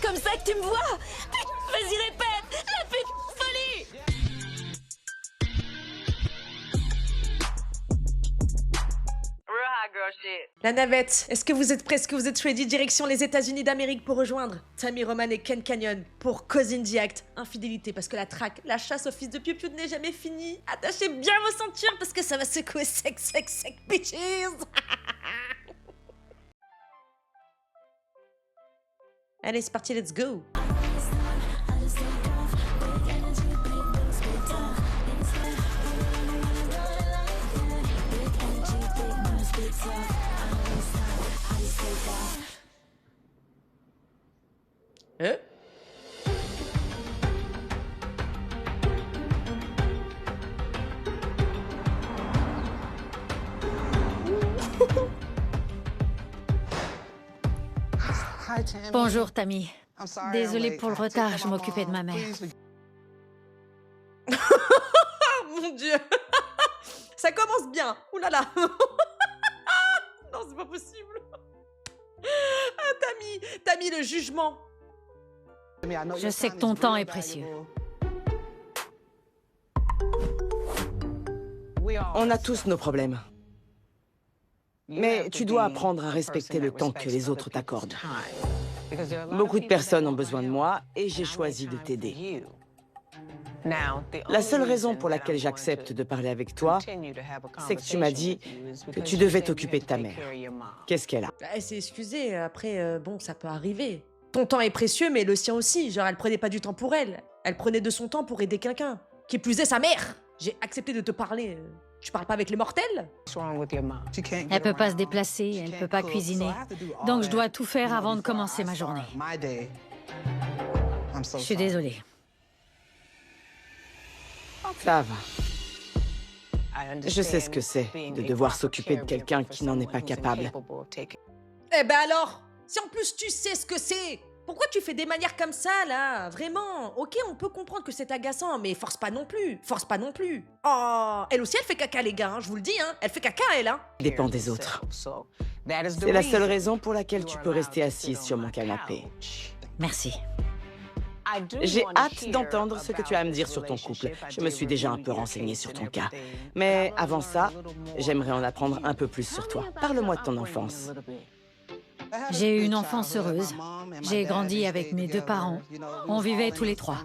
C'est comme ça que tu me vois? Putain, vas-y, répète! La pute folie! La navette, est-ce que vous êtes prêts? Est-ce que vous êtes ready? Direction les États-Unis d'Amérique pour rejoindre Tammy Roman et Ken Canyon pour Cause in the Act. Infidélité, parce que la traque, la chasse au fils de piou-piou n'est jamais finie. Attachez bien vos ceintures parce que ça va secouer sec, bitches! Allez, c'est parti, let's go! Bonjour, Tammy. Désolée pour le retard, je m'occupais de ma mère. Oh mon dieu! Ça commence bien! Ouh là là! Non, c'est pas possible! Ah, Tammy, le jugement! Je sais que ton temps est précieux. On a tous nos problèmes. Mais tu dois apprendre à respecter le temps que les autres t'accordent. Beaucoup de personnes ont besoin de moi et j'ai choisi de t'aider. La seule raison pour laquelle j'accepte de parler avec toi, c'est que tu m'as dit que tu devais t'occuper de ta mère. Qu'est-ce qu'elle a? Elle s'est excusée, après, bon, ça peut arriver. Ton temps est précieux, mais le sien aussi. Genre, elle prenait pas du temps pour elle. Elle prenait de son temps pour aider quelqu'un. Qui plus est sa mère! J'ai accepté de te parler. Tu parles pas avec les mortels? Elle peut pas se déplacer, elle peut pas cuisiner. Donc je dois tout faire avant de commencer ma journée. Je suis désolée. Ça va. Je sais ce que c'est de devoir s'occuper de quelqu'un qui n'en est pas capable. Eh ben alors, si en plus tu sais ce que c'est, pourquoi tu fais des manières comme ça, là? Vraiment, ok, on peut comprendre que c'est agaçant, mais force pas non plus, force pas non plus. Oh, elle aussi, elle fait caca, les gars, hein, je vous le dis, hein, elle fait caca, elle, hein. Dépend des autres. C'est la seule raison pour laquelle tu peux rester assise sur mon canapé. Merci. J'ai hâte d'entendre ce que tu as à me dire sur ton couple. Je me suis déjà un peu renseignée sur ton cas. Mais avant ça, j'aimerais en apprendre un peu plus sur toi. Parle-moi de ton enfance. J'ai eu une enfance heureuse. J'ai grandi avec mes deux parents. On vivait tous les trois.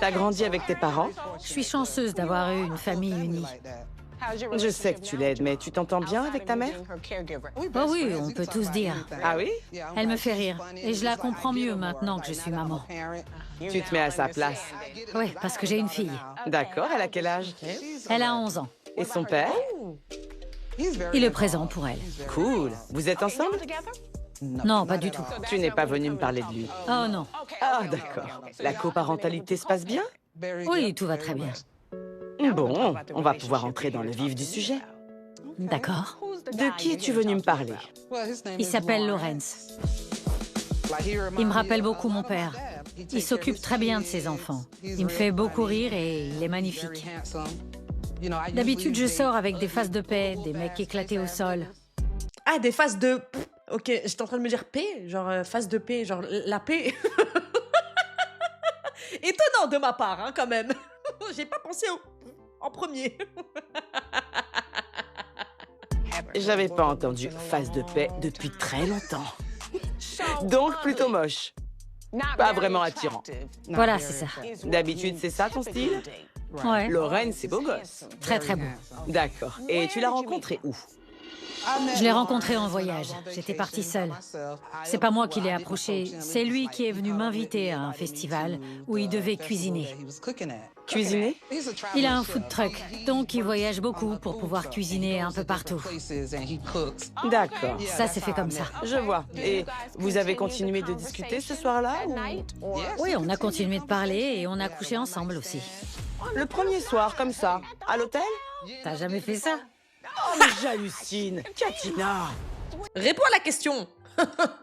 T'as grandi avec tes parents? Je suis chanceuse d'avoir eu une famille unie. Je sais que tu l'aides, mais tu t'entends bien avec ta mère? Oh oui, on peut tous dire. Ah oui? Elle me fait rire. Et je la comprends mieux maintenant que je suis maman. Tu te mets à sa place. Oui, parce que j'ai une fille. D'accord, elle a quel âge? Elle a 11 ans. Et son père? Il est présent pour elle. Cool. Vous êtes ensemble? Non, pas du tout. Tu n'es pas venu me parler de lui. Oh non. Ah, d'accord. La coparentalité se passe bien? Oui, tout va très bien. Bon, on va pouvoir entrer dans le vif du sujet. D'accord. De qui es-tu venu me parler? Il s'appelle Lawrence. Il me rappelle beaucoup mon père. Il s'occupe très bien de ses enfants. Il me fait beaucoup rire et il est magnifique. D'habitude, je sors avec des faces de paix, des mecs éclatés au sol. Ah, des faces de... Ok, j'étais en train de me dire paix, genre face de paix, genre la paix. Étonnant de ma part, hein, quand même. J'ai pas pensé en premier. J'avais pas entendu face de paix depuis très longtemps. Donc plutôt moche. Pas vraiment attirant. Voilà, c'est ça. D'habitude, c'est ça ton style? Ouais, Lorraine, c'est beau gosse. très très beau. D'accord. Et tu l'as rencontré où? Je l'ai rencontré en voyage. J'étais partie seule. C'est pas moi qui l'ai approché, c'est lui qui est venu m'inviter à un festival où il devait cuisiner. Cuisiner? Il a un food truck, donc il voyage beaucoup pour pouvoir cuisiner un peu partout. D'accord. Ça s'est fait comme ça. Je vois. Et vous avez continué de discuter ce soir-là ou... Oui, on a continué de parler et on a couché ensemble aussi. Le premier soir, comme ça, à l'hôtel? T'as jamais fait ça? Oh, mais j'hallucine. Katina! Réponds à la question.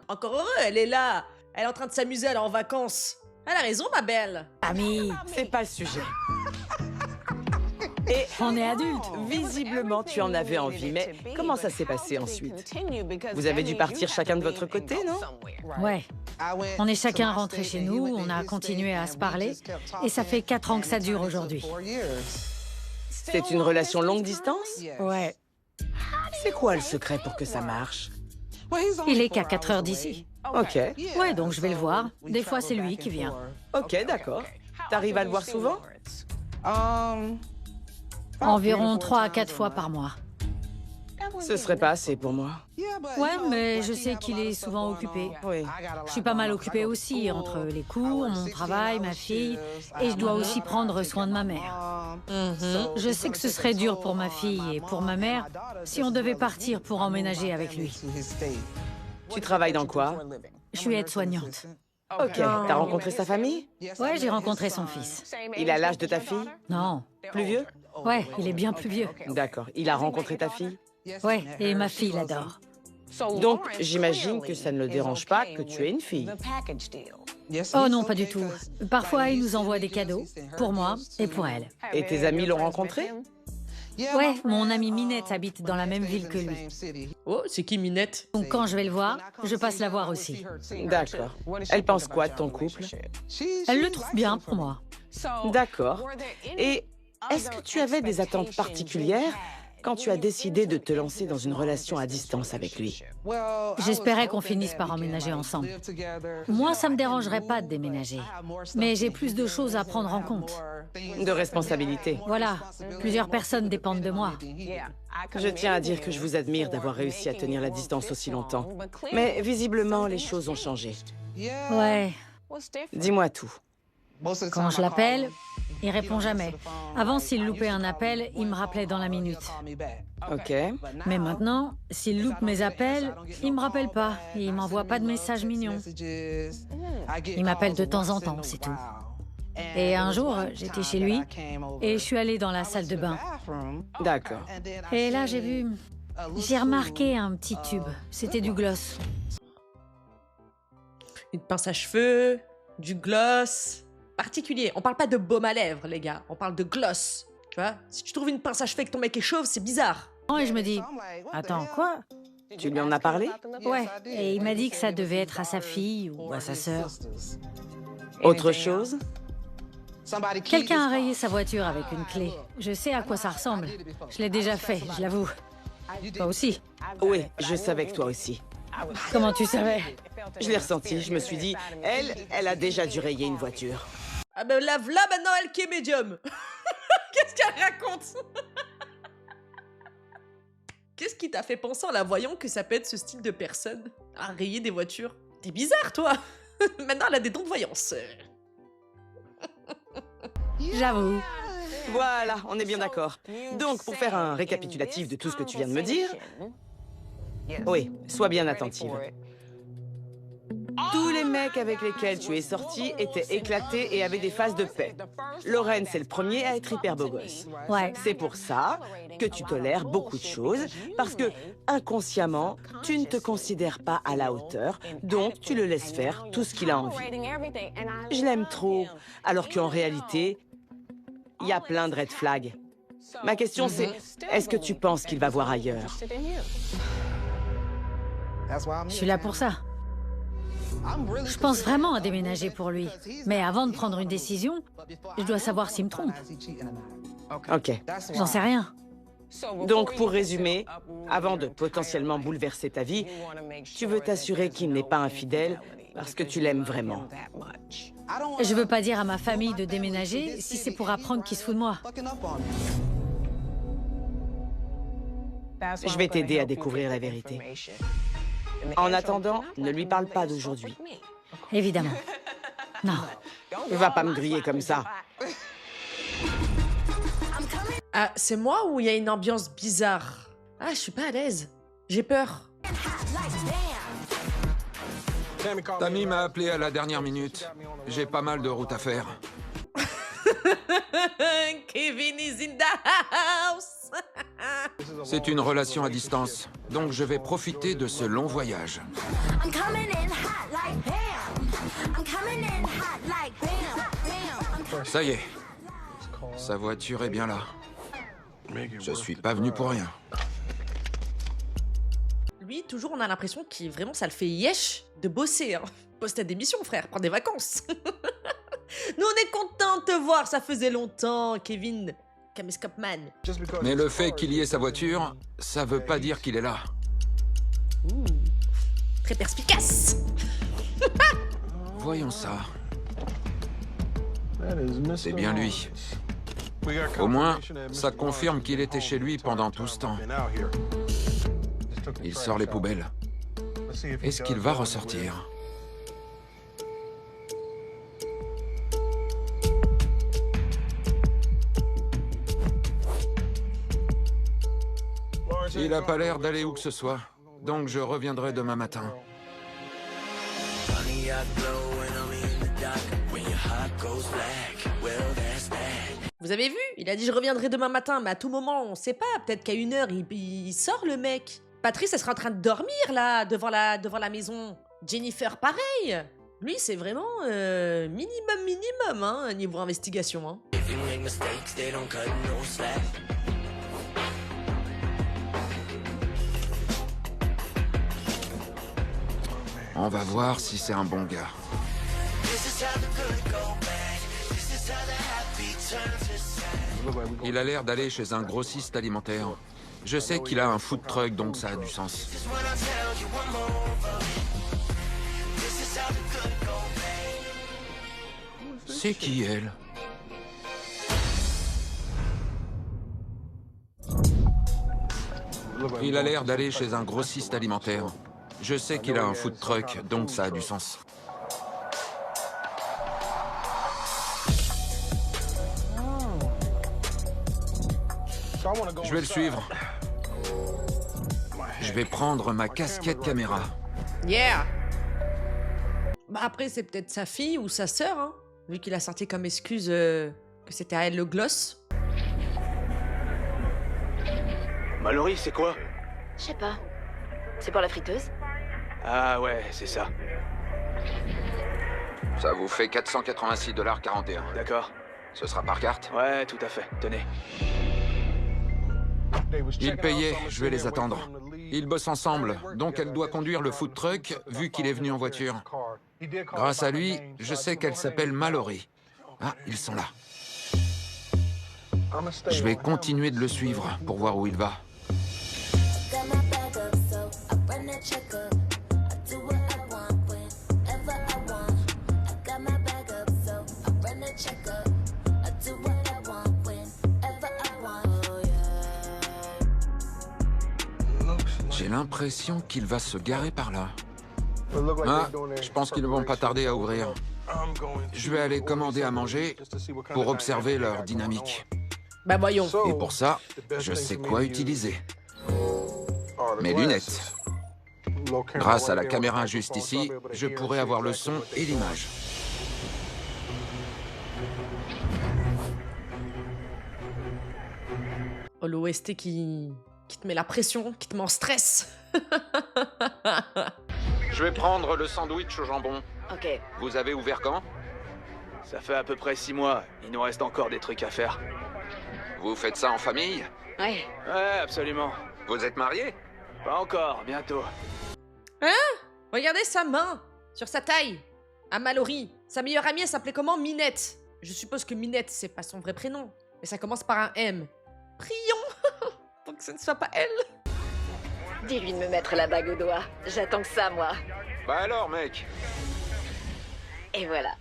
Encore heureux, elle est là. Elle est en train de s'amuser, elle est en vacances. Elle a raison, ma belle. Ami, C'est pas le sujet. Et on est adultes. visiblement, tu en avais envie, mais comment ça s'est passé ensuite? Vous avez dû partir chacun de votre côté, non? Ouais, On est chacun rentré chez nous, on a continué à se parler, et ça fait 4 ans que ça dure aujourd'hui. C'est une relation longue distance? Ouais. C'est quoi le secret pour que ça marche? Il est qu'à 4 heures d'ici. Ok. Ouais, donc je vais le voir. Des fois, c'est lui qui vient. Ok, d'accord. T'arrives à le voir souvent? Environ 3 à 4 fois par mois. Ce serait pas assez pour moi. Ouais, mais je sais qu'il est souvent occupé. Oui. Je suis pas mal occupée aussi, entre les cours, mon travail, ma fille, et je dois aussi prendre soin de ma mère. Je sais que ce serait dur pour ma fille et pour ma mère si on devait partir pour emménager avec lui. Tu travailles dans quoi? Je suis aide-soignante. Ok. T'as rencontré sa famille? Ouais, j'ai rencontré son fils. Il a l'âge de ta fille? Non. Plus vieux? Ouais, il est bien plus vieux. D'accord. Il a rencontré ta fille? Ouais, et ma fille l'adore. Donc, j'imagine que ça ne le dérange pas que tu aies une fille. Oh non, pas du tout. Parfois, il nous envoie des cadeaux, pour moi et pour elle. Et tes amis l'ont rencontré? Ouais, mon amie Minette habite dans la même ville que lui. Oh, c'est qui Minette? Donc quand je vais le voir, je passe la voir aussi. D'accord. Elle pense quoi de ton couple? Elle le trouve bien pour moi. D'accord. Et est-ce que tu avais des attentes particulières quand tu as décidé de te lancer dans une relation à distance avec lui? J'espérais qu'on finisse par emménager ensemble. Moi, ça me dérangerait pas de déménager. Mais j'ai plus de choses à prendre en compte. De responsabilité. Voilà, plusieurs personnes dépendent de moi. Je tiens à dire que je vous admire d'avoir réussi à tenir la distance aussi longtemps. Mais visiblement, les choses ont changé. Ouais, Dis-moi tout. quand je l'appelle, il répond jamais. Avant, s'il loupait un appel, il me rappelait dans la minute. Ok. Mais maintenant, s'il loupe mes appels, il me rappelle pas. Et il m'envoie pas de messages mignons. Il m'appelle de temps en temps, c'est tout. Et un jour, j'étais chez lui et je suis allée dans la salle de bain. D'accord. Et là, j'ai remarqué un petit tube. C'était du gloss. Une pince à cheveux, du gloss. Particulier. On parle pas de baume à lèvres, les gars. On parle de gloss. Tu vois? Si tu trouves une pince à cheveux et que ton mec est chauve, c'est bizarre. Et je me dis, attends, quoi? Tu lui en as parlé? Ouais, et il m'a dit que ça devait être à sa fille ou à sa sœur. Autre chose? Quelqu'un a rayé sa voiture avec une clé. Je sais à quoi ça ressemble. Je l'ai déjà fait, je l'avoue. Toi aussi. Oui, je savais que toi aussi. Comment tu savais? Je l'ai ressenti, je me suis dit, elle a déjà dû rayer une voiture. Ah ben là maintenant, elle qui est médium. Qu'est-ce qu'elle raconte? Qu'est-ce qui t'a fait penser en la voyant que ça peut être ce style de personne à rayer des voitures? T'es bizarre, toi. Maintenant, elle a des dons de voyance. J'avoue. Voilà, on est bien d'accord. Donc, pour faire un récapitulatif de tout ce que tu viens de me dire... Oui, sois bien attentive. Tous les mecs avec lesquels tu es sorti étaient éclatés et avaient des faces de paix. Lorraine, c'est le premier à être hyper beau gosse. Ouais. C'est pour ça que tu tolères beaucoup de choses, parce que, inconsciemment, tu ne te considères pas à la hauteur, donc tu le laisses faire tout ce qu'il a envie. Je l'aime trop, alors qu'en réalité, il y a plein de red flags. Ma question c'est, est-ce que tu penses qu'il va voir ailleurs? Je suis là pour ça. Je pense vraiment à déménager pour lui. Mais avant de prendre une décision, je dois savoir s'il me trompe. Ok. J'en sais rien. Donc, pour résumer, avant de potentiellement bouleverser ta vie, tu veux t'assurer qu'il n'est pas infidèle parce que tu l'aimes vraiment. Je veux pas dire à ma famille de déménager si c'est pour apprendre qu'il se fout de moi. Je vais t'aider à découvrir la vérité. En attendant, ne lui parle pas d'aujourd'hui. Évidemment. Non. Va pas me griller comme ça. Ah, c'est moi ou il y a une ambiance bizarre? Ah, je suis pas à l'aise. J'ai peur. Tammy m'a appelé à la dernière minute. J'ai pas mal de route à faire. Kevin is in the house. C'est une relation à distance, donc je vais profiter de ce long voyage. I'm coming in hot like bam. I'm coming in hot like bam. Ça y est. Sa voiture est bien là. Je suis pas venu pour rien. Lui, toujours, on a l'impression qu'il vraiment ça le fait yesh de bosser. Hein. Pose ta démission, frère, prends des vacances. Nous, on est contents de te voir, ça faisait longtemps, Kevin. Caméscope-man. Mais le fait qu'il y ait sa voiture, ça veut pas dire qu'il est là. Très perspicace. Voyons ça. C'est bien lui. Au moins, ça confirme qu'il était chez lui pendant tout ce temps. Il sort les poubelles. Est-ce qu'il va ressortir? Il a pas l'air d'aller où que ce soit, donc je reviendrai demain matin. Vous avez vu? Il a dit je reviendrai demain matin, mais à tout moment, on sait pas. Peut-être qu'à 1h, il sort le mec. Patrice, elle sera en train de dormir là, devant la maison. Jennifer, pareil. Lui, c'est vraiment minimum, hein, niveau investigation. Hein. On va voir si c'est un bon gars. Il a l'air d'aller chez un grossiste alimentaire. Je sais qu'il a un food truck, donc ça a du sens. C'est qui, elle? Il a l'air d'aller chez un grossiste alimentaire. Je sais qu'il a un food truck, donc ça a du sens. Je vais le suivre. Je vais prendre ma casquette caméra. Yeah! Bah après, c'est peut-être sa fille ou sa sœur, hein, vu qu'il a sorti comme excuse que c'était à elle le gloss. Mallory, c'est quoi? Je sais pas. C'est pour la friteuse? Ah ouais, c'est ça. Ça vous fait 486,41 $. D'accord. Ce sera par carte? Ouais, tout à fait. Tenez. Ils payaient, je vais les attendre. Ils bossent ensemble, donc elle doit conduire le food truck, vu qu'il est venu en voiture. Grâce à lui, je sais qu'elle s'appelle Mallory. Ah, ils sont là. Je vais continuer de le suivre pour voir où il va. J'ai l'impression qu'il va se garer par là. Ah, je pense qu'ils ne vont pas tarder à ouvrir. Je vais aller commander à manger pour observer leur dynamique. Bah voyons. Et pour ça, je sais quoi utiliser. Mes lunettes. Grâce à la caméra juste ici, je pourrai avoir le son et l'image. Oh, l'OST qui te met la pression, qui te met en stress. Je vais prendre le sandwich au jambon. Ok. Vous avez ouvert quand? Ça fait à peu près 6 mois. Il nous reste encore des trucs à faire. Vous faites ça en famille? Ouais. Ouais, absolument. Vous êtes mariés? Pas encore, bientôt. Regardez sa main sur sa taille. À Mallory. Sa meilleure amie, elle s'appelait comment? Minette. Je suppose que Minette, c'est pas son vrai prénom. Mais ça commence par un M. Prions pour que ce ne soit pas elle. Dis-lui de me mettre la bague au doigt. J'attends que ça, moi. Bah alors, mec. Et voilà.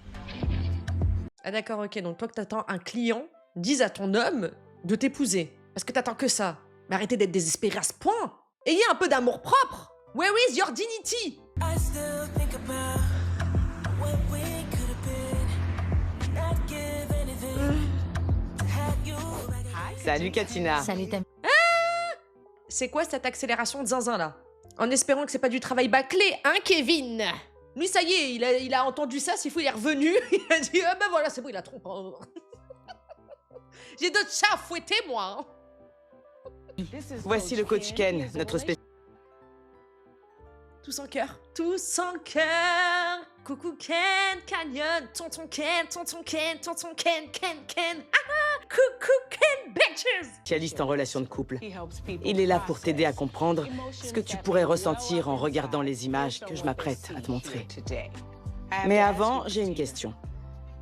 Ah d'accord, ok. Donc toi que t'attends un client, dis à ton homme de t'épouser. Parce que t'attends que ça. Mais arrêtez d'être désespéré à ce point. Ayez un peu d'amour propre. Where is your dignity? I still think about what we could have been. Not give anything to have you like Salut Katina. Salut, Tammy. C'est quoi cette accélération de zinzin là? En espérant que c'est pas du travail bâclé, hein Kevin? Lui ça y est, il a entendu ça, s'il faut il est revenu. Il a dit ah ben voilà c'est bon il a trompé. J'ai d'autres chats à fouetter moi. Hein. Voici le coach Ken, notre spécialiste. Tous en cœur. Tous en cœur. Coucou Ken, Canyon. Tonton Ken, tonton Ken, tonton Ken, Ken. Ah, coucou Ken, bitches. En relation de couple. Il est là pour t'aider à comprendre ce que tu pourrais ressentir en regardant les images que je m'apprête à te montrer. Mais avant, j'ai une question.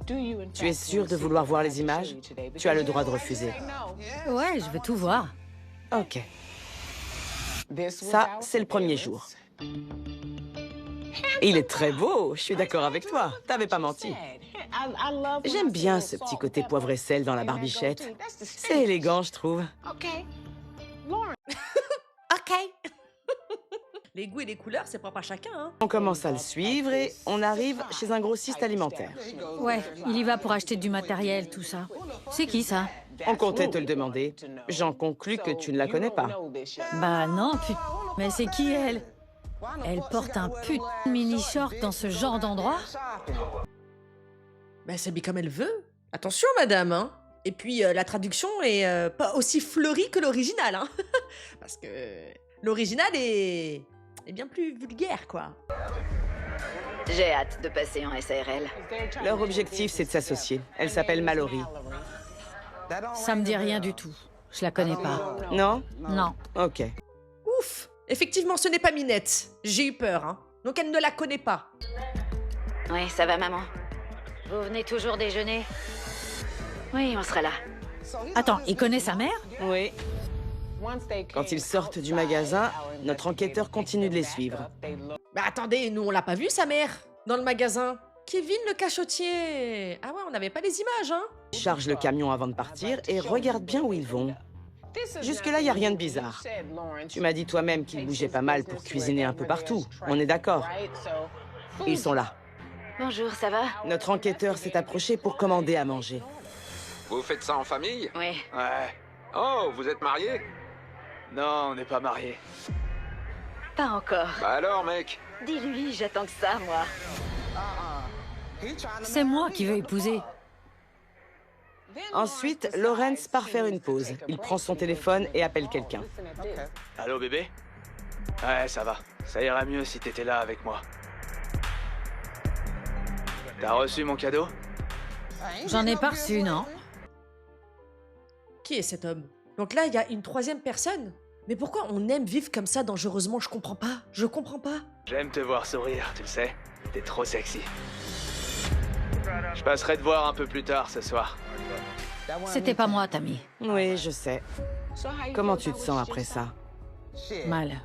Tu es sûr de vouloir voir les images? Tu as le droit de refuser. Ouais, je veux tout voir. Ok. Ça, c'est le premier jour. Il est très beau, je suis d'accord avec toi. T'avais pas menti. J'aime bien ce petit côté poivre et sel dans la barbichette. C'est élégant, je trouve. Ok. Les goûts et les couleurs, c'est propre à chacun, hein. On commence à le suivre et on arrive chez un grossiste alimentaire. Ouais, il y va pour acheter du matériel, tout ça. C'est qui, ça? On comptait te le demander. J'en conclus que tu ne la connais pas. Bah non, putain. Mais c'est qui, elle? Elle porte un putain de mini-short dans ce genre d'endroit? Bah, elle s'habille comme elle veut. Attention, madame, hein. Et puis, la traduction est pas aussi fleurie que l'original, hein. Parce que l'original est bien plus vulgaire, quoi. J'ai hâte de passer en SARL. Leur objectif, c'est de s'associer. Elle s'appelle Mallory. Ça me dit rien du tout. Je la connais pas. Non? Non. Ok. Ouf. Effectivement, ce n'est pas Minette. J'ai eu peur, hein. Donc elle ne la connaît pas. Oui, ça va, maman? Vous venez toujours déjeuner? Oui, on sera là. Attends, il connaît sa mère? Oui. Quand ils sortent du magasin, notre enquêteur continue de les suivre. Mais attendez, nous on l'a pas vu sa mère dans le magasin. Kevin le cachotier. Ah ouais, on n'avait pas les images, hein. Ils chargent le camion avant de partir et regarde bien où ils vont. Jusque-là, il n'y a rien de bizarre. Tu m'as dit toi-même qu'ils bougeaient pas mal pour cuisiner un peu partout. On est d'accord. Ils sont là. Bonjour, ça va? Notre enquêteur s'est approché pour commander à manger. Vous faites ça en famille? Oui. Ouais. Oh, vous êtes mariés? Non, on n'est pas mariés. Pas encore. Bah alors, mec? Dis-lui, j'attends que ça, moi. C'est moi qui veux épouser. Ensuite, Lawrence part faire une pause. Il prend son téléphone et appelle quelqu'un. Allô, bébé? Ouais, ça va. Ça ira mieux si t'étais là avec moi. T'as reçu mon cadeau? J'en ai pas reçu, non? Qui est cet homme? Donc là, il y a une troisième personne. Mais pourquoi on aime vivre comme ça dangereusement? Je comprends pas. Je comprends pas. J'aime te voir sourire, tu le sais. T'es trop sexy. Je passerai te voir un peu plus tard ce soir. C'était pas moi, Tammy. Oui, je sais. Comment tu te sens après ça? Mal.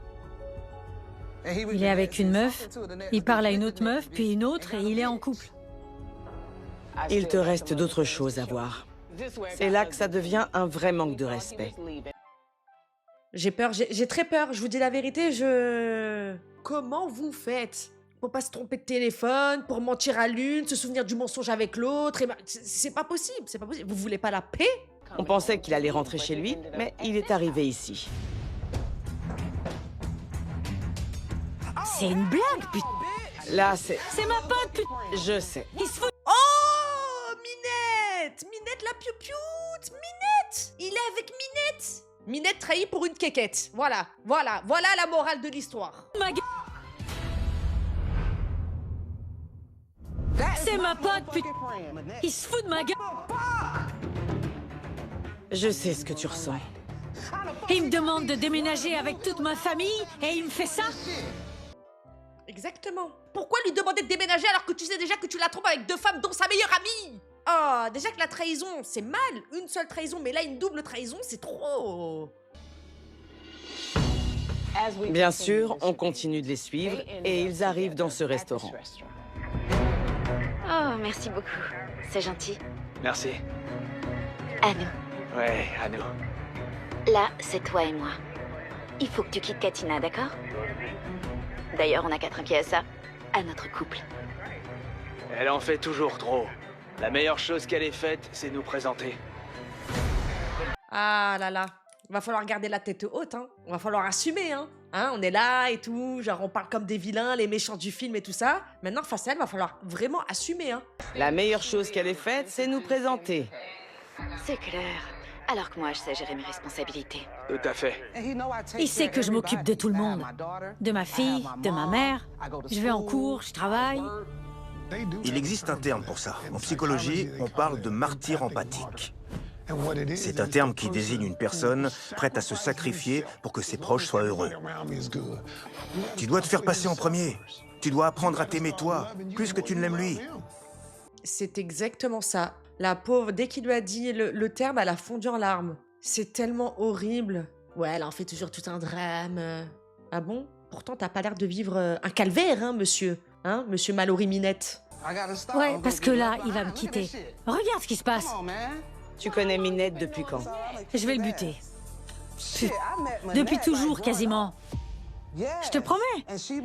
Il est avec une meuf, il parle à une autre meuf, puis une autre, et il est en couple. Il te reste d'autres choses à voir. C'est là que ça devient un vrai manque de respect. J'ai peur, j'ai très peur. Je vous dis la vérité, Comment vous faites pour pas se tromper de téléphone, pour mentir à l'une, se souvenir du mensonge avec l'autre? C'est pas possible, c'est pas possible. Vous voulez pas la paix? On pensait qu'il allait rentrer chez lui, mais il est arrivé ici. C'est une blague, putain. Là, c'est... C'est ma pote, putain. Je sais. Il se fout. Oh, Minette! Minette la piou-pioute! Minette! Il est avec Minette! Minette trahie pour une quéquette. Voilà la morale de l'histoire. Ma gueule. C'est ma pote, putain. Il se fout de ma gueule. Je sais ce que tu ressens. Il me demande de déménager avec toute ma famille et il me fait ça? Exactement. Pourquoi lui demander de déménager alors que tu sais déjà que tu la trompes avec deux femmes dont sa meilleure amie? Oh, déjà que la trahison, c'est mal. Une seule trahison, mais là, une double trahison, c'est trop. Bien sûr, on continue de les suivre et ils arrivent dans ce restaurant. Oh, merci beaucoup. C'est gentil. Merci. À nous. Ouais, à nous. Là, c'est toi et moi. Il faut que tu quittes Katina, d'accord? D'ailleurs, on n'a qu'à trinquer à ça. À notre couple. Elle en fait toujours trop. La meilleure chose qu'elle ait faite, c'est nous présenter. Ah là là. Va falloir garder la tête haute, hein. On va falloir assumer, hein. On est là et tout, genre on parle comme des vilains, les méchants du film et tout ça. Maintenant, face à elle, va falloir vraiment assumer, hein. La meilleure chose qu'elle ait faite, c'est nous présenter. C'est clair. Alors que moi, je sais gérer mes responsabilités. Tout à fait. Il sait que je m'occupe de tout le monde. De ma fille, de ma mère. Je vais en cours, je travaille. Il existe un terme pour ça. En psychologie, on parle de martyr empathique. C'est un terme qui désigne une personne prête à se sacrifier pour que ses proches soient heureux. Tu dois te faire passer en premier. Tu dois apprendre à t'aimer toi, plus que tu ne l'aimes lui. C'est exactement ça. La pauvre, dès qu'il lui a dit le terme, elle a fondu en larmes. C'est tellement horrible. Ouais, elle en fait toujours tout un drame. Ah bon? Pourtant, t'as pas l'air de vivre un calvaire, hein, monsieur? Hein, monsieur Mallory Minette? Ouais, parce que là, il va me quitter. Regarde ce qui se passe. Tu connais Minette depuis quand? Je vais le buter. Depuis toujours, quasiment. Je te promets.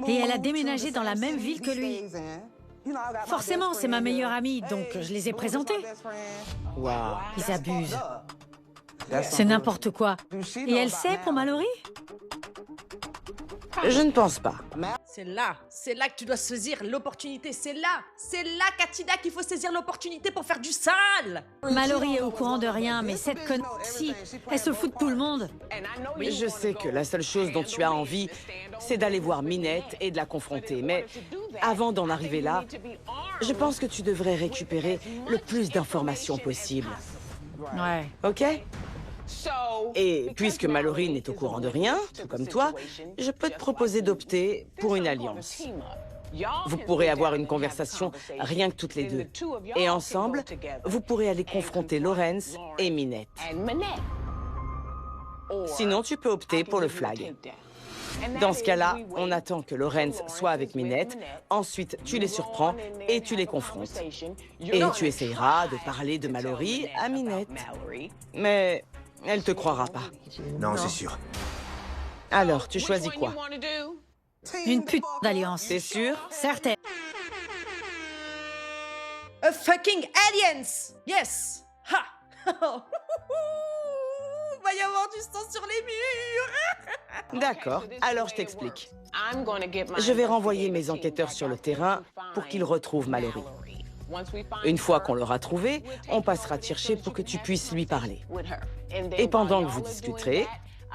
Et elle a déménagé dans la même ville que lui. Forcément, c'est ma meilleure amie, donc je les ai présentés. Waouh. Ils abusent. C'est n'importe quoi. Et elle sait pour Mallory? Je ne pense pas. C'est là que tu dois saisir l'opportunité. C'est là, Katina, qu'il faut saisir l'opportunité pour faire du sale. Mallory est au courant de rien, mais cette conne-ci, elle se fout de tout le monde. Je sais que la seule chose dont tu as envie, c'est d'aller voir Minette et de la confronter. Mais avant d'en arriver là, je pense que tu devrais récupérer le plus d'informations possible. Ouais. Ok? Et puisque Mallory n'est au courant de rien, tout comme toi, je peux te proposer d'opter pour une alliance. Vous pourrez avoir une conversation rien que toutes les deux. Et ensemble, vous pourrez aller confronter Lawrence et Minette. Sinon, tu peux opter pour le flag. Dans ce cas-là, on attend que Lawrence soit avec Minette, ensuite tu les surprends et tu les confrontes. Et tu essayeras de parler de Mallory à Minette. Mais elle te croira pas. Non, c'est sûr. Alors, tu choisis quoi? Une putain d'alliance. C'est sûr? Certaine. A fucking aliens! Yes! Ha! Va y avoir du sang sur les murs! D'accord, alors je t'explique. Je vais renvoyer mes enquêteurs sur le terrain pour qu'ils retrouvent Mallory. Une fois qu'on l'aura trouvé, on passera te chercher pour que tu puisses lui parler. Et pendant que vous discuterez,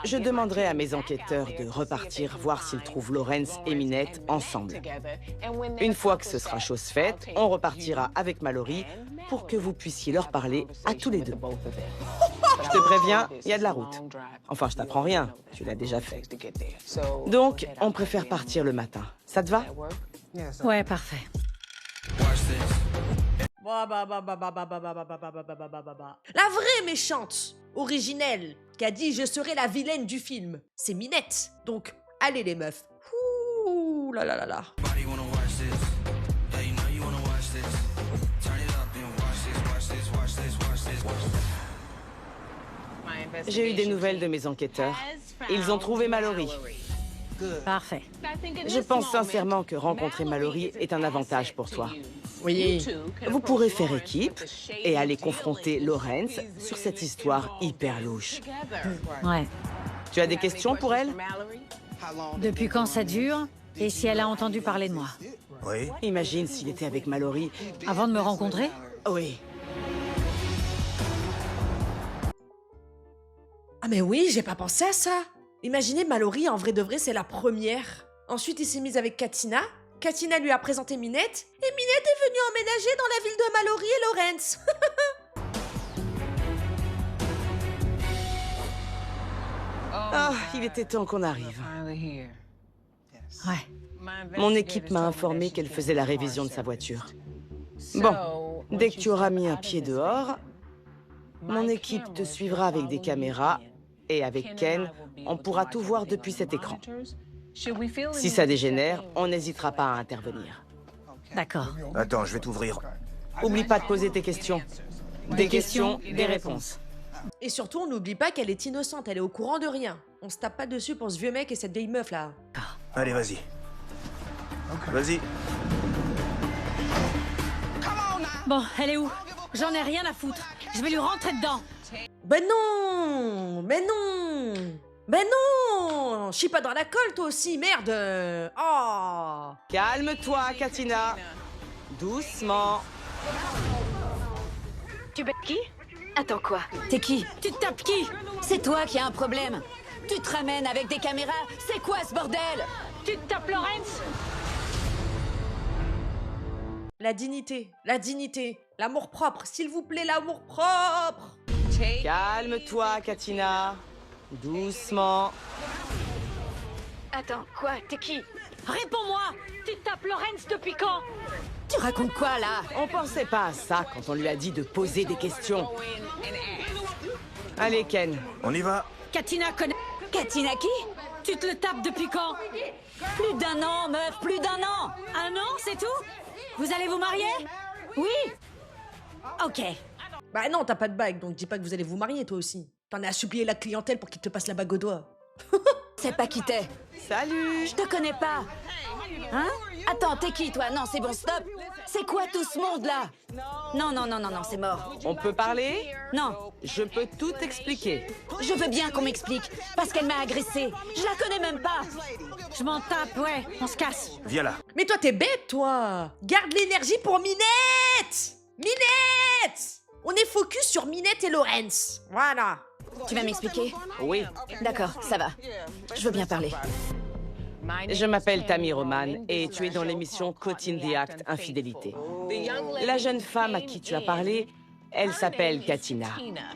je demanderai à mes enquêteurs de repartir voir s'ils trouvent Lawrence et Minette ensemble. Une fois que ce sera chose faite, on repartira avec Mallory pour que vous puissiez leur parler à tous les deux. Je te préviens, il y a de la route. Enfin, je t'apprends rien, tu l'as déjà fait. Donc, on préfère partir le matin. Ça te va? Ouais, parfait. La vraie méchante, originelle, qui a dit « je serai la vilaine du film », c'est Minette. Donc, allez les meufs. Ouh là là là là. J'ai eu des nouvelles de mes enquêteurs. Ils ont trouvé Mallory. Parfait. Je pense sincèrement que rencontrer Mallory est un avantage pour toi. Oui. Vous pourrez faire équipe et aller confronter Lawrence sur cette histoire hyper louche. Ouais. Tu as des questions pour elle? Depuis quand ça dure? Et si elle a entendu parler de moi? Oui. Imagine s'il était avec Mallory. Avant de me rencontrer? Oui. Ah mais oui, j'ai pas pensé à ça. Imaginez Mallory, en vrai de vrai, c'est la première. Ensuite, il s'est mis avec Katina. Katina lui a présenté Minette. Et Minette est venue emménager dans la ville de Mallory et Lawrence. Ah, il était temps qu'on arrive. Ouais. Mon équipe m'a informé qu'elle faisait la révision de sa voiture. Bon, dès que tu auras mis un pied dehors, mon équipe te suivra avec des caméras et avec Ken, on pourra tout voir depuis cet écran. Si ça dégénère, on n'hésitera pas à intervenir. D'accord. Attends, je vais t'ouvrir. Oublie pas de poser tes questions. Des questions, des réponses. Et surtout, on n'oublie pas qu'elle est innocente, elle est au courant de rien. On se tape pas dessus pour ce vieux mec et cette vieille meuf là. Allez, vas-y. Vas-y. Bon, elle est où? J'en ai rien à foutre. Je vais lui rentrer dedans. Ben non! Mais non! Ben non! Chie pas dans la colle toi aussi, merde! Oh! Calme-toi, Katina. Doucement. Tu bêtes qui? Attends quoi? T'es qui? Tu te tapes qui? C'est toi qui as un problème. Tu te ramènes avec des caméras. C'est quoi ce bordel? Tu te tapes Lawrence? La dignité, l'amour propre, s'il vous plaît, l'amour propre! Calme-toi, Katina. Doucement. Attends, quoi? T'es qui? Réponds-moi! Tu tapes Lawrence depuis quand? Tu racontes quoi, là? On pensait pas à ça quand on lui a dit de poser des questions. Allez, Ken. On y va. Katina connaît... Katina qui? Tu te le tapes depuis quand? Plus d'un an, meuf, plus d'un an! Un an, c'est tout? Vous allez vous marier? Oui! Ok. Bah non, t'as pas de bague, donc dis pas que vous allez vous marier toi aussi. T'en as à supplier la clientèle pour qu'il te passe la bague au doigt. C'est pas qui t'es. Salut. Je te connais pas. Hein? Attends, t'es qui, toi? Non, c'est bon, stop. C'est quoi tout ce monde-là? Non, non, non, non, non, c'est mort. On peut parler? Non, Je peux tout expliquer. je veux bien qu'on m'explique. Parce qu'elle m'a agressée. Je la connais même pas. Je m'en tape, ouais. On se casse. Viens là. Mais toi t'es bête toi. Garde l'énergie pour Minette. Minette. On est focus sur Minette et Lawrence. Voilà. Tu vas m'expliquer? Oui. D'accord, ça va. Je veux bien parler. Je m'appelle Tammy Roman et tu es dans l'émission Caught in the Act Infidélité. La jeune femme à qui tu as parlé, elle s'appelle Katina.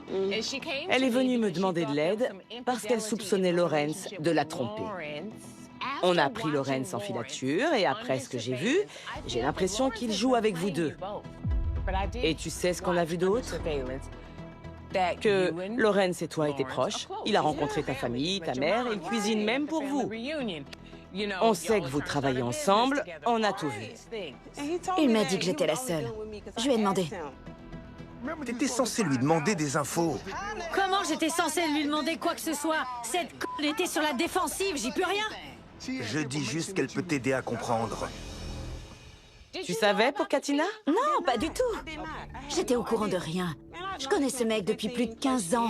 Elle est venue me demander de l'aide parce qu'elle soupçonnait Lawrence de la tromper. On a pris Lawrence en filature et après ce que j'ai vu, j'ai l'impression qu'il joue avec vous deux. Et tu sais ce qu'on a vu d'autre? Que Lawrence et toi étaient proches. Il a rencontré ta famille, ta mère, et il cuisine même pour vous. On sait que vous travaillez ensemble, on a tout vu. Il m'a dit que j'étais la seule. Je lui ai demandé. T'étais censé lui demander des infos. Comment j'étais censée lui demander quoi que ce soit? Cette conne était sur la défensive, j'y peux rien. Je dis juste qu'elle peut t'aider à comprendre. Tu savais pour Katina? Non, pas du tout. J'étais au courant de rien. Je connais ce mec depuis plus de 15 ans.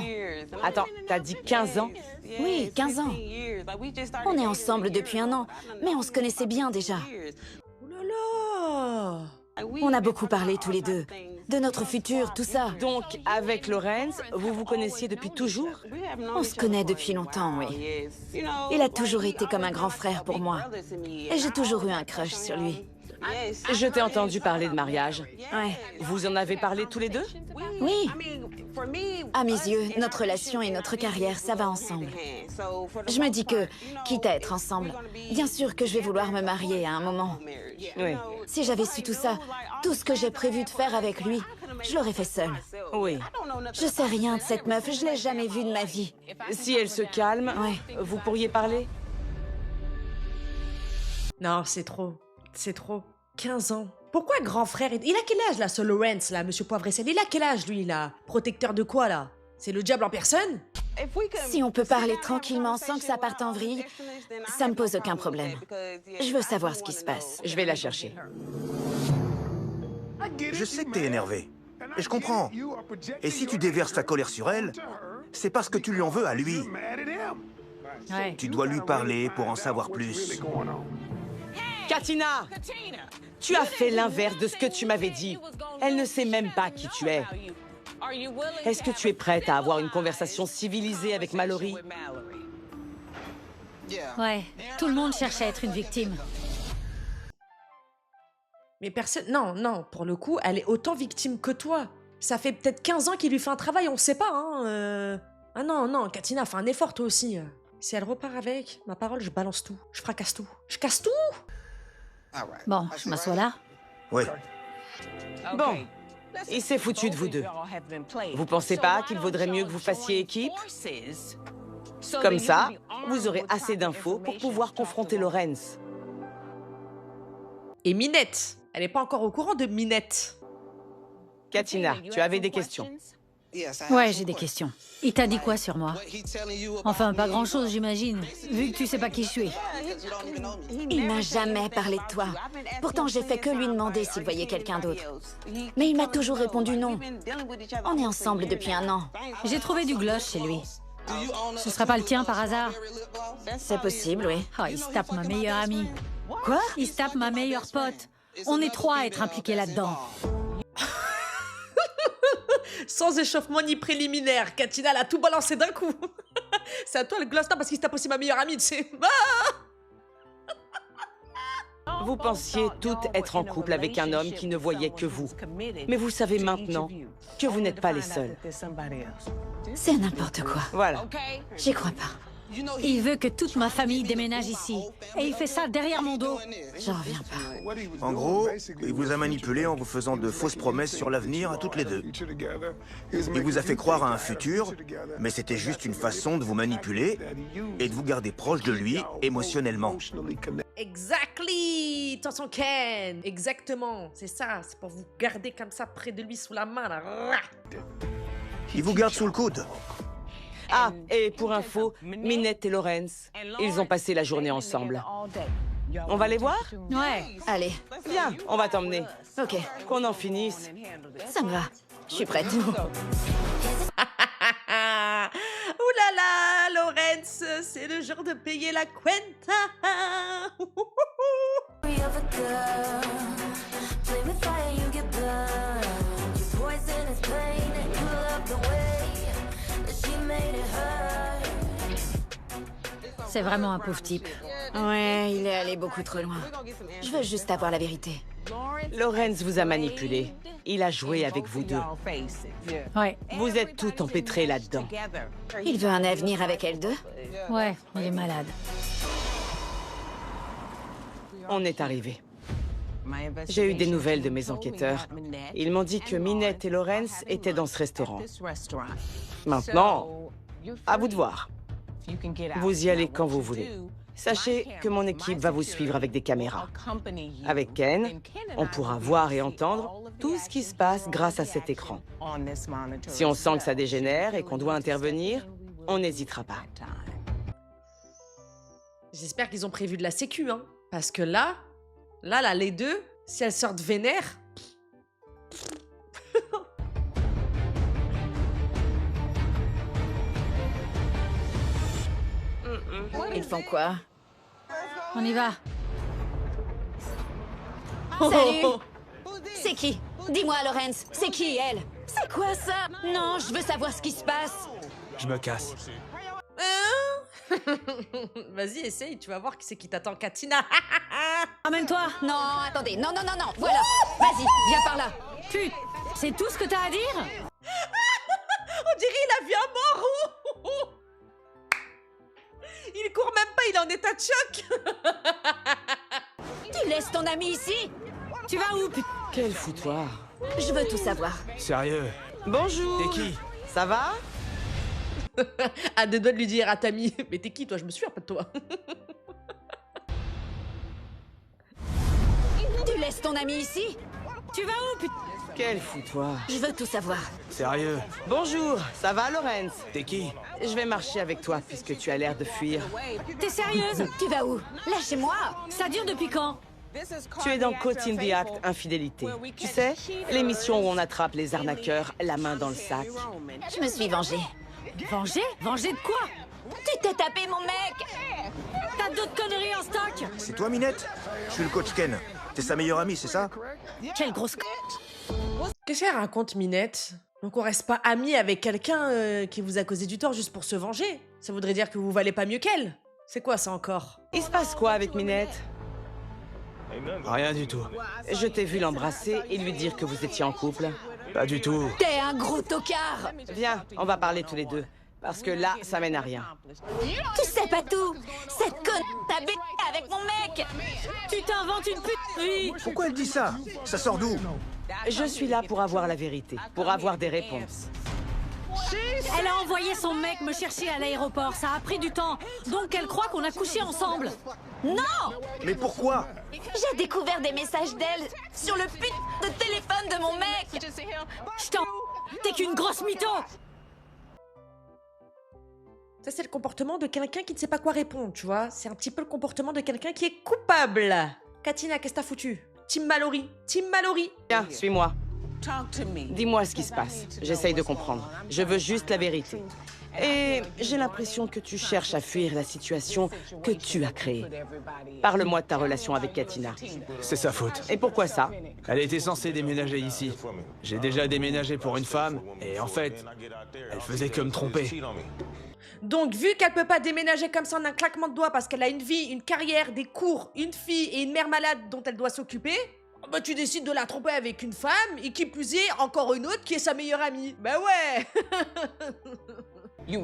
Attends, t'as dit 15 ans? Oui, 15 ans. On est ensemble depuis un an, mais on se connaissait bien déjà. Oh là là. On a beaucoup parlé tous les deux. De notre futur, tout ça. Donc, avec Lawrence, vous vous connaissiez depuis toujours? On se connaît depuis longtemps, oui. Il a toujours été comme un grand frère pour moi. Et j'ai toujours eu un crush sur lui. Je t'ai entendu parler de mariage. Ouais. Vous en avez parlé tous les deux? Oui. À mes yeux, notre relation et notre carrière, ça va ensemble. Je me dis que, quitte à être ensemble, bien sûr que je vais vouloir me marier à un moment. Oui. Si j'avais su tout ça, tout ce que j'ai prévu de faire avec lui, je l'aurais fait seule. Oui. Je sais rien de cette meuf, je l'ai jamais vue de ma vie. Si elle se calme, Ouais. vous pourriez parler? Non, c'est trop. C'est trop. 15 ans. Pourquoi grand frère Il a quel âge là, ce Lawrence là, monsieur Poivre et Sel? Il a quel âge lui là? Protecteur de quoi là? C'est le diable en personne? Si on peut parler tranquillement sans que ça parte en vrille, ça me pose aucun problème. Je veux savoir ce qui se passe. Je vais la chercher. Je sais que t'es énervé. Et je comprends. Et si tu déverses ta colère sur elle, c'est parce que tu lui en veux à lui. Ouais. Tu dois lui parler pour en savoir plus. Katina! Tu as fait l'inverse de ce que tu m'avais dit. Elle ne sait même pas qui tu es. Est-ce que tu es prête à avoir une conversation civilisée avec Mallory? Ouais. Tout le monde cherche à être une victime. Mais personne... Non, non, pour le coup, elle est autant victime que toi. Ça fait peut-être 15 ans qu'il lui fait un travail, on sait pas, hein. Ah non, non, Katina, fais un effort toi aussi. Si elle repart avec, ma parole, je balance tout. Je fracasse tout. Je casse tout! Bon, je m'assois là. Ouais. Bon, il s'est foutu de vous deux. Vous pensez pas qu'il vaudrait mieux que vous fassiez équipe? Comme ça, vous aurez assez d'infos pour pouvoir confronter Lawrence. Et Minette, elle est pas encore au courant de Minette. Katina, tu avais des questions. Ouais, j'ai des questions. Il t'a dit quoi sur moi? Enfin, pas grand-chose, j'imagine, vu que tu sais pas qui je suis. Il m'a jamais parlé de toi. Pourtant, j'ai fait que lui demander s'il voyait quelqu'un d'autre. Mais il m'a toujours répondu non. On est ensemble depuis un an. J'ai trouvé du gloche chez lui. Ce serait pas le tien par hasard? C'est possible, oui. Oh, il se tape ma meilleure amie. Quoi? Il se tape ma meilleure pote. On est trois à être impliqués là-dedans. Sans échauffement ni préliminaire, Katina l'a tout balancé d'un coup. C'est à toi le gloss, parce qu'il se tape aussi ma meilleure amie, tu sais. Vous pensiez toutes être en couple avec un homme qui ne voyait que vous. Mais vous savez maintenant que vous n'êtes pas les seuls. C'est n'importe quoi. Voilà. J'y crois pas. Il veut que toute ma famille déménage ici. Et il fait ça derrière mon dos. J'en reviens pas. En gros, il vous a manipulé en vous faisant de fausses promesses sur l'avenir à toutes les deux. Il vous a fait croire à un futur, mais c'était juste une façon de vous manipuler et de vous garder proche de lui émotionnellement. Exactly! Attention Ken! Exactement, c'est ça, c'est pour vous garder comme ça près de lui sous la main là. Il vous garde sous le coude. Ah, et pour info, Minette et Lawrence, ils ont passé la journée ensemble. On va les voir? Ouais. Allez, Viens, on va t'emmener. ok, Qu'on en finisse. ça me va. Je suis prête. Ouh là là, Lawrence, c'est le genre de payer la cuenta. We have a girl. Play with fire, you get burned. Your poison is pain, and you love the way that she made it hurt. C'est vraiment un pauvre type. Ouais, il est allé beaucoup trop loin. Je veux juste avoir la vérité. Lawrence vous a manipulé. Il a joué avec vous deux. Ouais. Vous êtes tout empêtrés là-dedans. Il veut un avenir avec elle deux? Ouais, il est malade. On est arrivés. J'ai eu des nouvelles de mes enquêteurs. Ils m'ont dit que Minette et Lawrence étaient dans ce restaurant. Maintenant, à vous de voir. Vous y allez quand vous voulez. Sachez que mon équipe va vous suivre avec des caméras. Avec Ken, on pourra voir et entendre tout ce qui se passe grâce à cet écran. Si on sent que ça dégénère et qu'on doit intervenir, on n'hésitera pas. J'espère qu'ils ont prévu de la sécu, hein. Parce que là, les deux, si elles sortent vénères... Ils font quoi? On y va. Salut! C'est qui? Dis-moi, Lawrence, c'est qui, elle? C'est quoi ça? Non, je veux savoir ce qui se passe. Je me casse. Vas-y, essaye, tu vas voir qui c'est qui t'attend, Katina. Amène-toi. Non, attendez, non, non, non, non, voilà. Vas-y, viens par là. Putain, c'est tout ce que t'as à dire? On dirait il a vu un mort. Il court même pas, il est en état de choc. Tu laisses ton ami ici? Tu vas où, putain? Quel foutoir. Je veux tout savoir. Sérieux? Bonjour. T'es qui? Ça va? À deux doigts de lui dire à Tammy, mais t'es qui toi? Je me suis un peu de toi. Tu laisses ton ami ici? Tu vas où, putain? Quel foutoir. Je veux tout savoir. Sérieux? Bonjour, ça va, Lawrence? T'es qui? Je vais marcher avec toi puisque tu as l'air de fuir. T'es sérieuse? Tu vas où? Lâchez-moi! Ça dure depuis quand? Tu es dans Caught in the Act, Infidélité. Tu sais, l'émission où on attrape les arnaqueurs la main dans le sac. Je me suis vengée. Venger? Venger de quoi? Tu t'es tapé mon mec! T'as d'autres conneries en stock? C'est toi, Minette? Je suis le coach Ken. T'es sa meilleure amie, c'est ça? Quelle grosse Qu'est-ce qu'elle raconte, Minette? Donc on reste pas amis avec quelqu'un qui vous a causé du tort juste pour se venger? Ça voudrait dire que vous valez pas mieux qu'elle? C'est quoi ça encore? Il se passe quoi avec Minette? Rien du tout. Je t'ai vu l'embrasser et lui dire que vous étiez en couple. Pas du tout. T'es un gros tocard! Viens, on va parler tous les deux. Parce que là, ça mène à rien. Tu sais pas tout! Cette conne t'a baisé avec mon mec! Tu t'inventes une pute vie! Pourquoi elle dit ça? Ça sort d'où? Je suis là pour avoir la vérité, pour avoir des réponses. Elle a envoyé son mec me chercher à l'aéroport. Ça a pris du temps. Donc elle croit qu'on a couché ensemble. Non! Mais pourquoi? J'ai découvert des messages d'elle sur le putain de téléphone de mon mec! Je t'en... T'es qu'une grosse mytho! Ça, c'est le comportement de quelqu'un qui ne sait pas quoi répondre, tu vois. C'est un petit peu le comportement de quelqu'un qui est coupable. Katina, qu'est-ce que t'as foutu? Team Mallory. Team Mallory. Viens, suis-moi. Dis-moi ce qui se passe. J'essaye de comprendre. Je veux juste la vérité. Et j'ai l'impression que tu cherches à fuir la situation que tu as créée. Parle-moi de ta relation avec Katina. C'est sa faute. Et pourquoi ça? Elle était censée déménager ici. J'ai déjà déménagé pour une femme, et en fait, elle faisait que me tromper. Donc, vu qu'elle peut pas déménager comme ça en un claquement de doigts parce qu'elle a une vie, une carrière, des cours, une fille et une mère malade dont elle doit s'occuper, bah tu décides de la tromper avec une femme et qui plus est encore une autre qui est sa meilleure amie. Bah ouais.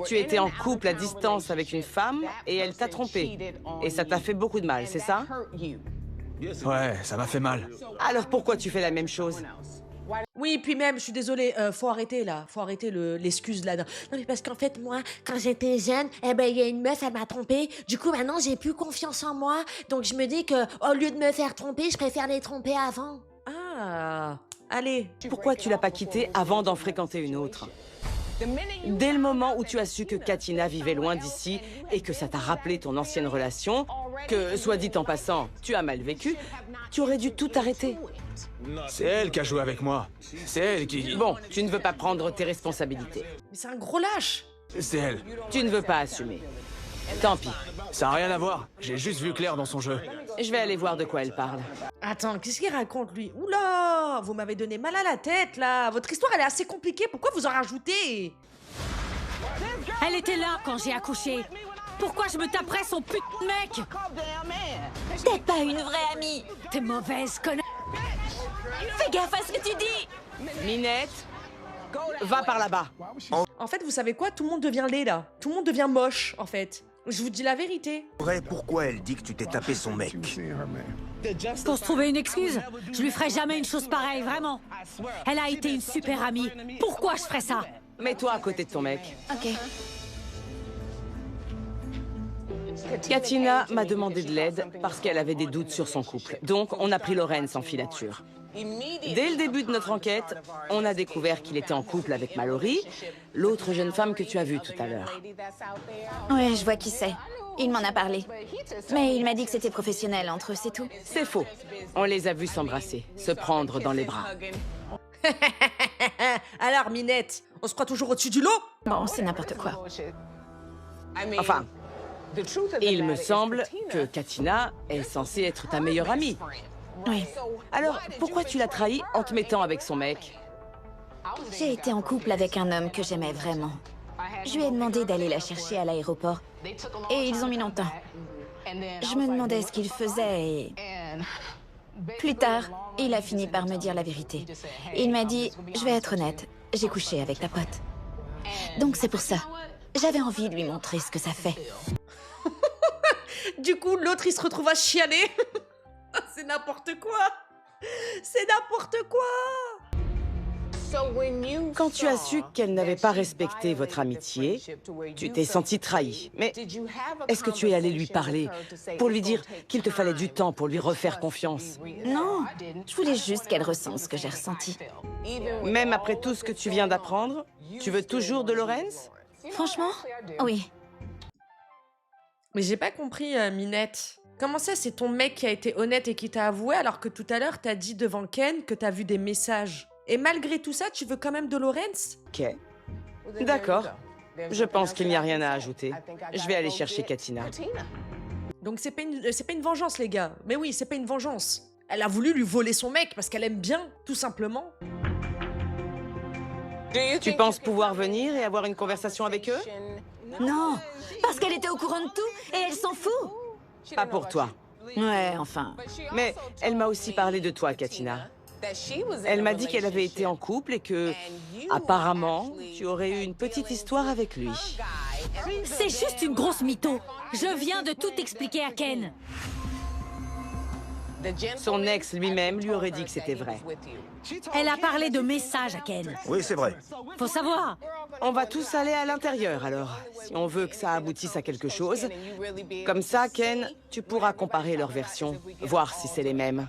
Tu étais en couple à distance avec une femme et elle t'a trompé. Et ça t'a fait beaucoup de mal, c'est ça? Ouais, ça m'a fait mal. Alors pourquoi tu fais la même chose? Oui, puis même, je suis désolée, faut arrêter là, faut arrêter l'excuse là. Non, mais parce qu'en fait, moi, quand j'étais jeune, eh ben, il y a une meuf, elle m'a trompée. Du coup, maintenant, j'ai plus confiance en moi. Donc, je me dis que, au lieu de me faire tromper, je préfère les tromper avant. Ah, allez. Pourquoi tu l'as pas quittée avant d'en fréquenter une autre? Dès le moment où tu as su que Katina vivait loin d'ici et que ça t'a rappelé ton ancienne relation, que, soit dit en passant, tu as mal vécu, tu aurais dû tout arrêter. C'est elle qui a joué avec moi. C'est elle qui... Bon, tu ne veux pas prendre tes responsabilités. Mais c'est un gros lâche. C'est elle. Tu ne veux pas assumer. Tant pis. Ça n'a rien à voir. J'ai juste vu clair dans son jeu. Je vais aller voir de quoi elle parle. Attends, qu'est-ce qu'il raconte, lui? Oula, vous m'avez donné mal à la tête, là. Votre histoire, elle est assez compliquée. Pourquoi vous en rajoutez? Elle était là quand j'ai accouché. Pourquoi je me taperais son putain de mec? T'es pas une vraie amie. T'es mauvaise, connard. Fais gaffe à ce que tu dis. Minette, va par là-bas. En fait, vous savez quoi? Tout le monde devient laid, là. Tout le monde devient moche, en fait. Je vous dis la vérité. Pourquoi elle dit que tu t'es tapé son mec? Pour se trouver une excuse, je lui ferai jamais une chose pareille, vraiment. Elle a été une super amie. Pourquoi je ferais ça? Mets-toi à côté de ton mec. Ok. Katina m'a demandé de l'aide parce qu'elle avait des doutes sur son couple. Donc, on a pris Lorenz en filature. Dès le début de notre enquête, on a découvert qu'il était en couple avec Mallory, l'autre jeune femme que tu as vue tout à l'heure. Ouais, je vois qui c'est. Il m'en a parlé. Mais il m'a dit que c'était professionnel entre eux, c'est tout. C'est faux. On les a vus s'embrasser, se prendre dans les bras. Alors, Minette, on se croit toujours au-dessus du lot? Bon, c'est n'importe quoi. Enfin, il me semble que Katina est censée être ta meilleure amie. Oui. Alors, pourquoi tu l'as trahi en te mettant avec son mec? J'ai été en couple avec un homme que j'aimais vraiment. Je lui ai demandé d'aller la chercher à l'aéroport. Et ils ont mis longtemps. Je me demandais ce qu'il faisait et... Plus tard, il a fini par me dire la vérité. Il m'a dit, je vais être honnête, j'ai couché avec ta pote. Donc c'est pour ça. J'avais envie de lui montrer ce que ça fait. Du coup, l'autre, il se retrouve à chialer. C'est n'importe quoi. C'est n'importe quoi. Quand tu as su qu'elle n'avait pas respecté votre amitié, tu t'es senti trahi. Mais est-ce que tu es allé lui parler pour lui dire qu'il te fallait du temps pour lui refaire confiance? Non, je voulais juste qu'elle ressente ce que j'ai ressenti. Même après tout ce que tu viens d'apprendre, tu veux toujours de Lorenz? Franchement, oui. Mais j'ai pas compris, Minette. Comment ça, c'est ton mec qui a été honnête et qui t'a avoué alors que tout à l'heure, t'as dit devant Ken que t'as vu des messages? Et malgré tout ça, tu veux quand même de Lorenz? Ok. D'accord. Je pense qu'il n'y a rien à ajouter. Je vais aller chercher Katina. Donc c'est pas une vengeance, les gars. Mais oui, c'est pas une vengeance. Elle a voulu lui voler son mec parce qu'elle aime bien, tout simplement. Tu penses pouvoir venir et avoir une conversation avec eux? Non, parce qu'elle était au courant de tout et elle s'en fout. Pas pour toi. Ouais, enfin. Mais elle m'a aussi parlé de toi, Katina. Elle m'a dit qu'elle avait été en couple et que, apparemment, tu aurais eu une petite histoire avec lui. C'est juste une grosse mytho. Je viens de tout expliquer à Ken. Son ex lui-même lui aurait dit que c'était vrai. Elle a parlé de messages à Ken. Oui, c'est vrai. Faut savoir. On va tous aller à l'intérieur, alors, si on veut que ça aboutisse à quelque chose. Comme ça, Ken, tu pourras comparer leurs versions, voir si c'est les mêmes.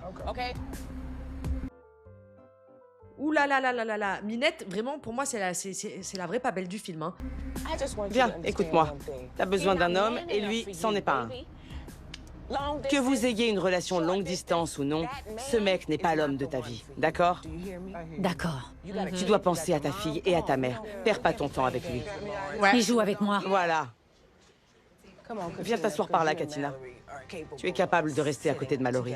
Ouh là là là là là là. Minette, vraiment, pour moi, c'est la vraie pas belle du film. Hein. Viens, écoute-moi. T'as besoin d'un homme et lui, c'en est pas un. Que vous ayez une relation longue distance ou non, ce mec n'est pas l'homme de ta vie, d'accord? D'accord. Tu dois penser à ta fille et à ta mère. Perds pas ton temps avec lui. Il joue avec moi. Voilà. Viens t'asseoir par là, Katina. Tu es capable de rester à côté de Mallory.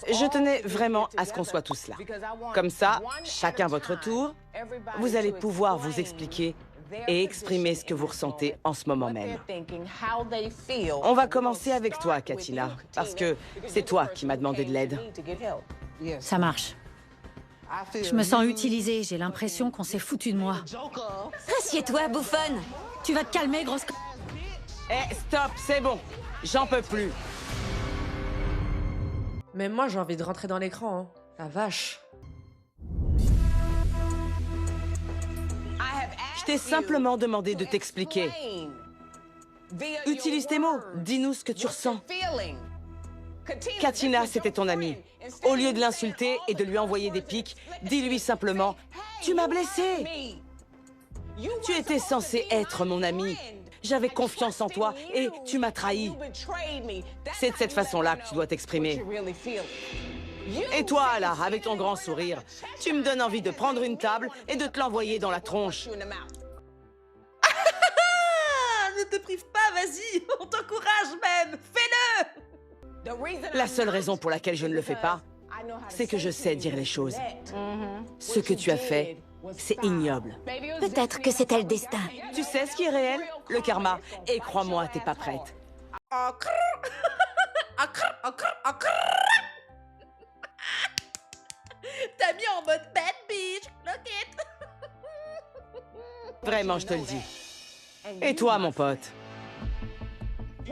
Je tenais vraiment à ce qu'on soit tous là. Comme ça, chacun votre tour, vous allez pouvoir vous expliquer et exprimer ce que vous ressentez en ce moment même. On va commencer avec toi, Katina, parce que c'est toi qui m'as demandé de l'aide. Ça marche. Je me sens utilisée, j'ai l'impression qu'on s'est foutu de moi. Assieds-toi, bouffonne. Tu vas te calmer, grosse... Eh, stop, c'est bon. J'en peux plus. Même moi, j'ai envie de rentrer dans l'écran, hein. La vache. Je t'ai simplement demandé de t'expliquer. Utilise tes mots. Dis-nous ce que tu ressens. Katina, c'était ton amie. Au lieu de l'insulter et de lui envoyer des pics, dis-lui simplement « Tu m'as blessé !» Tu étais censé être mon ami. J'avais confiance en toi et tu m'as trahi. C'est de cette façon-là que tu dois t'exprimer. Et toi, là, avec ton grand sourire, tu me donnes envie de prendre une table et de te l'envoyer dans la tronche. Ne te prive pas, vas-y. On t'encourage même. Fais-le. La seule raison pour laquelle je ne le fais pas, c'est que je sais dire les choses. Ce que tu as fait, c'est ignoble. Peut-être que c'était le destin. Tu sais ce qui est réel? Le karma. Et crois-moi, t'es pas prête. T'as mis en mode bad bitch. Look it. Vraiment, je te le dis. Et toi, mon pote?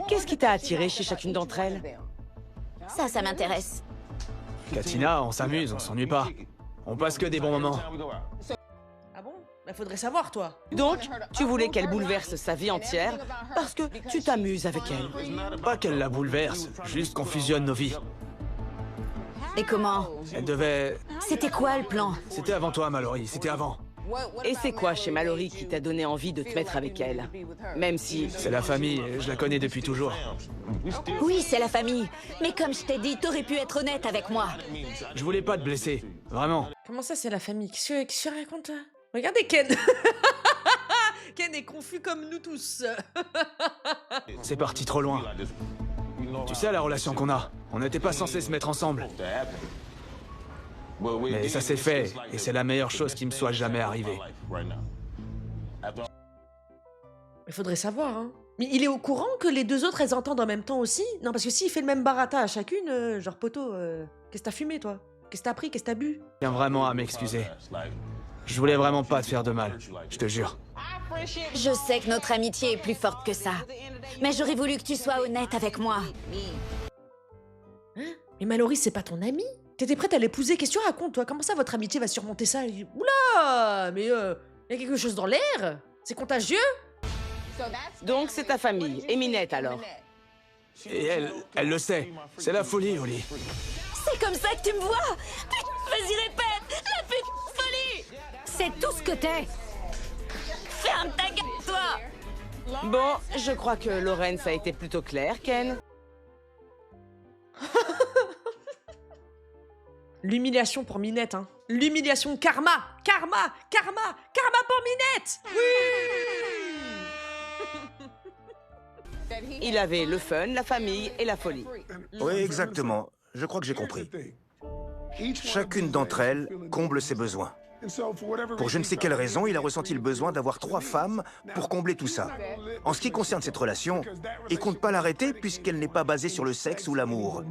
Qu'est-ce qui t'a attiré chez chacune d'entre elles? Ça m'intéresse. Katina, on s'amuse, on s'ennuie pas. On passe que des bons moments. Ah bon? Bah faudrait savoir, toi. Donc, tu voulais qu'elle bouleverse sa vie entière parce que tu t'amuses avec elle. Pas qu'elle la bouleverse, juste qu'on fusionne nos vies. Et comment? Elle devait... C'était quoi le plan? C'était avant toi, Mallory, c'était avant. Et c'est quoi chez Mallory qui t'a donné envie de te mettre avec elle? Même si... C'est la famille, je la connais depuis toujours. Oui, c'est la famille. Mais comme je t'ai dit, t'aurais pu être honnête avec moi. Je voulais pas te blesser, vraiment. Comment ça, c'est la famille? Qu'est-ce que tu racontes, là? Regardez Ken. Ken est confus comme nous tous. C'est parti trop loin. Tu sais la relation qu'on a. On n'était pas censés se mettre ensemble. Mais ça s'est fait, et c'est la meilleure chose qui me soit jamais arrivée. Il faudrait savoir, hein. Mais il est au courant que les deux autres, elles entendent en même temps aussi? Non, parce que s'il fait le même baratin à chacune, genre poteau, qu'est-ce que t'as fumé, toi? Qu'est-ce que t'as pris? Qu'est-ce que t'as bu? Tiens vraiment à m'excuser. Je voulais vraiment pas te faire de mal, je te jure. Je sais que notre amitié est plus forte que ça. Mais j'aurais voulu que tu sois honnête avec moi. Hein? Mais Mallory, c'est pas ton amie? T'étais prête à l'épouser? Qu'est-ce que tu racontes, toi? Comment ça, votre amitié va surmonter ça? Oula! Mais y a quelque chose dans l'air? C'est contagieux? Donc c'est ta famille, et Minette alors? Et elle le sait. C'est la folie, Oli. C'est comme ça que tu me vois? Vas-y, répète! La pute folie! C'est tout ce que t'es. Ferme ta gueule, toi! Bon, je crois que Lawrence a été plutôt clair, Ken. L'humiliation pour Minette, hein. L'humiliation karma! Karma! Karma! Karma pour Minette! Oui! Il avait le fun, la famille et la folie. Oui, exactement. Je crois que j'ai compris. Chacune d'entre elles comble ses besoins. Pour je ne sais quelle raison, il a ressenti le besoin d'avoir 3 femmes pour combler tout ça. En ce qui concerne cette relation, il compte pas l'arrêter puisqu'elle n'est pas basée sur le sexe ou l'amour.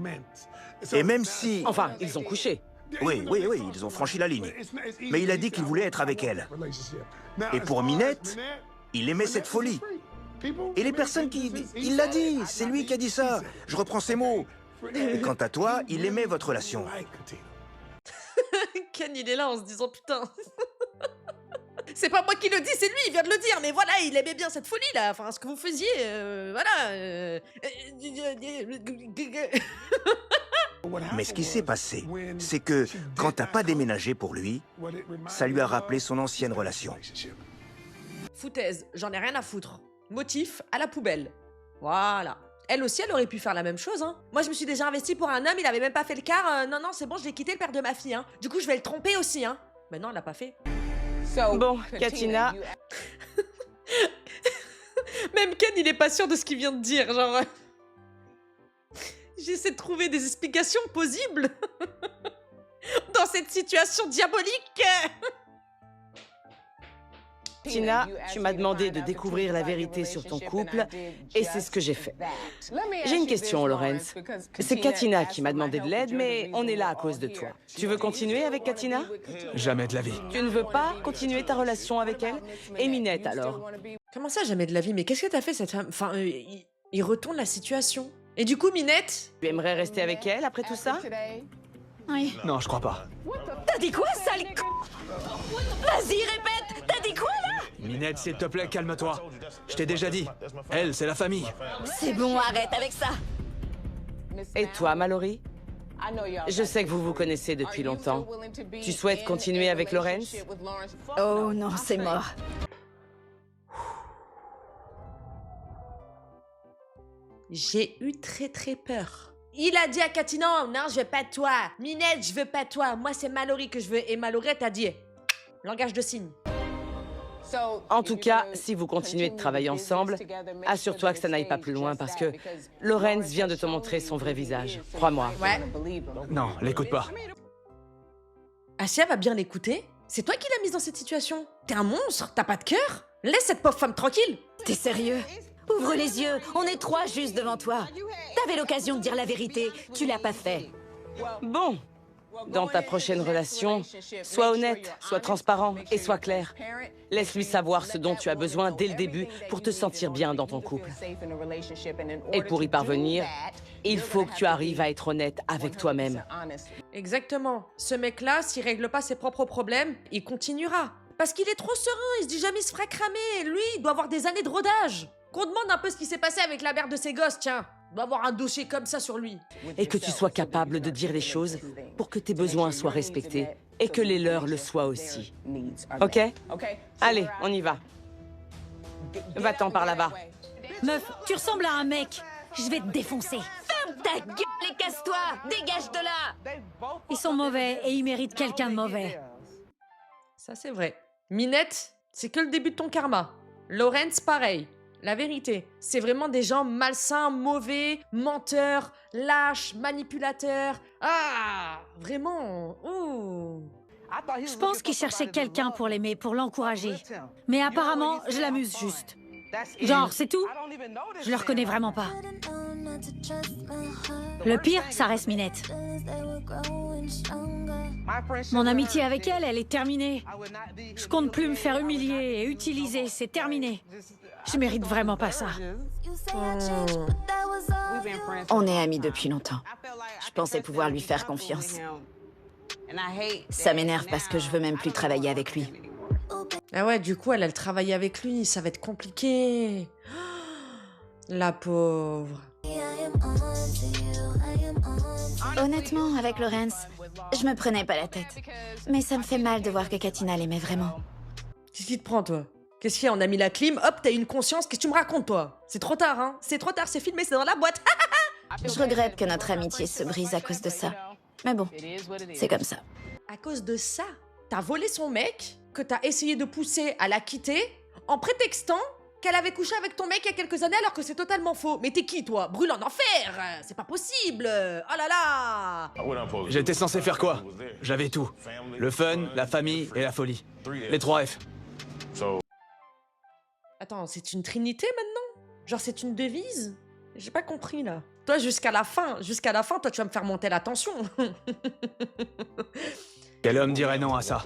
Et même si... Enfin, ils ont couché. Oui, ils ont franchi la ligne. Mais il a dit qu'il voulait être avec elle. Et pour Minette, il aimait cette folie. Et les personnes qui... Il l'a dit, c'est lui qui a dit ça. Je reprends ses mots. Quant à toi, il aimait votre relation. Ken, il est là en se disant putain. C'est pas moi qui le dis, c'est lui, il vient de le dire. Mais voilà, il aimait bien cette folie là. Enfin, ce que vous faisiez, voilà. Mais ce qui s'est passé, c'est que quand t'as pas déménagé pour lui, ça lui a rappelé son ancienne relation. Foutaise, j'en ai rien à foutre. Motif, à la poubelle. Voilà. Elle aussi, elle aurait pu faire la même chose, hein. Moi, je me suis déjà investie pour un homme, il avait même pas fait le quart. Non, c'est bon, je l'ai quitté, le père de ma fille, hein. Du coup, je vais le tromper aussi, hein. Mais non, elle l'a pas fait. Bon, Katina... Même Ken, il est pas sûr de ce qu'il vient de dire, genre... J'essaie de trouver des explications possibles dans cette situation diabolique. Tina, tu m'as demandé de découvrir la vérité sur ton couple, et c'est ce que j'ai fait. J'ai une question, Lawrence. C'est Katina qui m'a demandé de l'aide, mais on est là à cause de toi. Tu veux continuer avec Katina? Jamais de la vie. Tu ne veux pas continuer ta relation avec elle? Et Minette, alors? Comment ça, jamais de la vie? Mais qu'est-ce que t'as fait, cette femme? Enfin, il retourne la situation. Et du coup, Minette? Tu aimerais rester avec elle après tout ça? Oui. Non, je crois pas. T'as dit quoi, sale c***? Vas-y, répète. T'as dit quoi, là? Minette, s'il te plaît, calme-toi. Je t'ai déjà dit. Elle, c'est la famille. C'est bon, arrête avec ça. Et toi, Mallory? Je sais que vous vous connaissez depuis longtemps. Tu souhaites continuer avec Lawrence? Oh non, c'est mort. J'ai eu très peur. Il a dit à Katina, non, je veux pas de toi. Minette, je veux pas de toi. Moi, c'est Mallory que je veux. Et Mallory, t'as dit, langage de signe. En tout cas, si vous continuez de travailler ensemble, assure-toi que ça n'aille pas plus loin parce que Lawrence vient de te montrer son vrai visage. Crois-moi. Ouais. Non, l'écoute pas. Asia va bien l'écouter. C'est toi qui l'as mise dans cette situation. T'es un monstre, t'as pas de cœur. Laisse cette pauvre femme tranquille. T'es sérieux? Ouvre les yeux, on est trois juste devant toi. T'avais l'occasion de dire la vérité, tu l'as pas fait. Bon, dans ta prochaine relation, sois honnête, sois transparent et sois clair. Laisse-lui savoir ce dont tu as besoin dès le début pour te sentir bien dans ton couple. Et pour y parvenir, il faut que tu arrives à être honnête avec toi-même. Exactement. Ce mec-là, s'il règle pas ses propres problèmes, il continuera. Parce qu'il est trop serein, il se dit jamais il se fera cramer. Lui, il doit avoir des années de rodage. Qu'on demande un peu ce qui s'est passé avec la mère de ses gosses, tiens. Il doit avoir un dossier comme ça sur lui. Et que tu sois capable de dire les choses pour que tes besoins soient respectés et que les leurs le soient aussi. Ok? Allez, on y va. Va-t'en par là-bas. Meuf, tu ressembles à un mec. Je vais te défoncer. Ferme ta gueule et casse-toi. Dégage de là. Ils sont mauvais et ils méritent quelqu'un de mauvais. Ça, c'est vrai. Minette, c'est que le début de ton karma. Lawrence, pareil. La vérité, c'est vraiment des gens malsains, mauvais, menteurs, lâches, manipulateurs. Ah, vraiment. Ouh. Je pense qu'il cherchait quelqu'un pour l'aimer, pour l'encourager. Mais apparemment, je l'amuse juste. Genre, c'est tout. Je le reconnais vraiment pas. Le pire, ça reste Minette. Mon amitié avec elle, elle est terminée. Je compte plus me faire humilier et utiliser, c'est terminé. Je mérite vraiment pas ça. On est amis depuis longtemps. Je pensais pouvoir lui faire confiance. Ça m'énerve parce que je veux même plus travailler avec lui. Ah ouais, du coup, elle travaille avec lui, ça va être compliqué. La pauvre. Honnêtement, avec Lawrence, je me prenais pas la tête. Mais ça me fait mal de voir que Katina l'aimait vraiment. Qu'est-ce qui te prend, toi? Qu'est-ce qu'il y a? On a mis la clim, hop, t'as une conscience, qu'est-ce que tu me racontes, toi? C'est trop tard, hein? C'est trop tard, c'est filmé, c'est dans la boîte. Je regrette que notre amitié se brise à cause de ça. Mais bon, c'est comme ça. À cause de ça, t'as volé son mec, que t'as essayé de pousser à la quitter, en prétextant qu'elle avait couché avec ton mec il y a quelques années alors que c'est totalement faux. Mais t'es qui, toi? Brûle en enfer! C'est pas possible! Oh là là! J'étais censé faire quoi? J'avais tout. Le fun, la famille et la folie. Les 3 F. Attends, c'est une trinité maintenant? Genre c'est une devise? J'ai pas compris là. Toi jusqu'à la fin, toi tu vas me faire monter la tension. Quel homme dirait non à ça?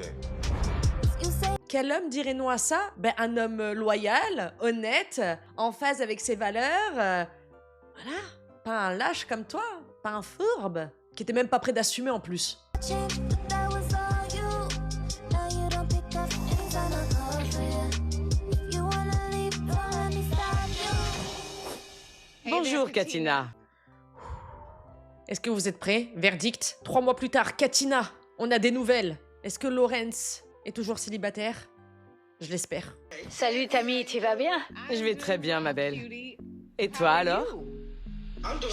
Quel homme dirait non à ça? Ben un homme loyal, honnête, en phase avec ses valeurs. Voilà. Pas un lâche comme toi, pas un fourbe, qui était même pas prêt d'assumer en plus. Bonjour, Katina. Est-ce que vous êtes prêts? Verdict. 3 mois plus tard, Katina, on a des nouvelles. Est-ce que Lawrence est toujours célibataire? Je l'espère. Salut Tammy, tu vas bien? Je vais très bien, ma belle. Et toi, alors?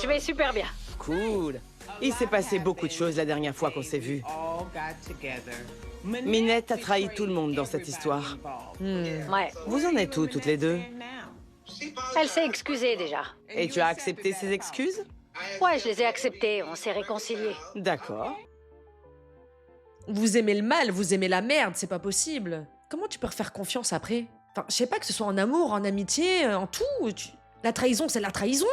Je vais super bien. Cool. Il s'est passé beaucoup de choses la dernière fois qu'on s'est vus. Minette a trahi tout le monde dans cette histoire. Ouais. Vous en êtes où, toutes les deux? Elle s'est excusée déjà. Et tu as accepté ses excuses? Ouais, je les ai acceptées, on s'est réconciliés. D'accord. Vous aimez le mal, vous aimez la merde, c'est pas possible. Comment tu peux refaire confiance après? Enfin, je sais pas, que ce soit en amour, en amitié, en tout. La trahison, c'est la trahison.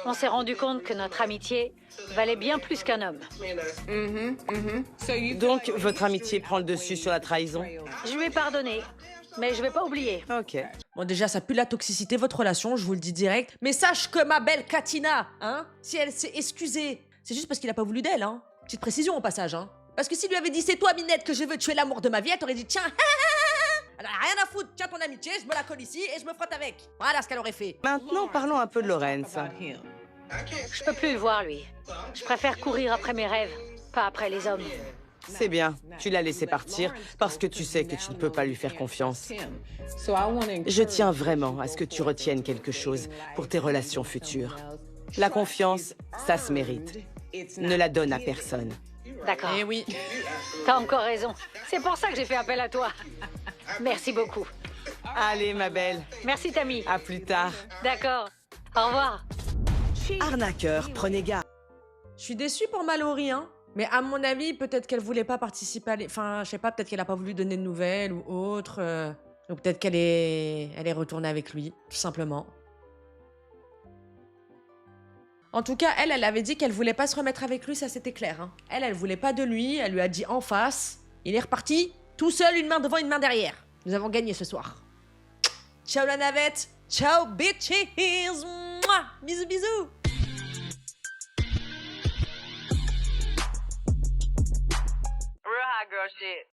On s'est rendu compte que notre amitié valait bien plus qu'un homme. Donc, votre amitié prend le dessus sur la trahison? Je lui ai pardonné, mais je vais pas oublier. Ok. Bon, déjà, ça pue la toxicité, votre relation, je vous le dis direct. Mais sache que ma belle Katina, hein, si elle s'est excusée, c'est juste parce qu'il a pas voulu d'elle, hein. Petite précision au passage, hein. Parce que s'il lui avait dit c'est toi, Minette, que je veux tuer l'amour de ma vie, elle t'aurait dit tiens, elle a rien à foutre, tiens ton amitié, je me la colle ici et je me frotte avec. Voilà ce qu'elle aurait fait. Maintenant, parlons un peu de Lorenz. Je peux plus le voir, lui. Je préfère courir après mes rêves, pas après les hommes. C'est bien, tu l'as laissé partir parce que tu sais que tu ne peux pas lui faire confiance. Je tiens vraiment à ce que tu retiennes quelque chose pour tes relations futures. La confiance, ça se mérite. Ne la donne à personne. D'accord. Eh oui. T'as encore raison. C'est pour ça que j'ai fait appel à toi. Merci beaucoup. Allez, ma belle. Merci, Tammy. À plus tard. D'accord. Au revoir. Arnaqueur, prenez garde. Je suis déçue pour Mallory, hein. Mais à mon avis, peut-être qu'elle voulait pas participer à Enfin, je sais pas, peut-être qu'elle a pas voulu donner de nouvelles ou autre. Donc peut-être qu'elle est retournée avec lui, tout simplement. En tout cas, elle avait dit qu'elle voulait pas se remettre avec lui, ça c'était clair. Hein. Elle voulait pas de lui, elle lui a dit en face. Il est reparti, tout seul, une main devant, une main derrière. Nous avons gagné ce soir. Ciao la navette, ciao bitches, mouah, bisous bisous. Real hot girl shit.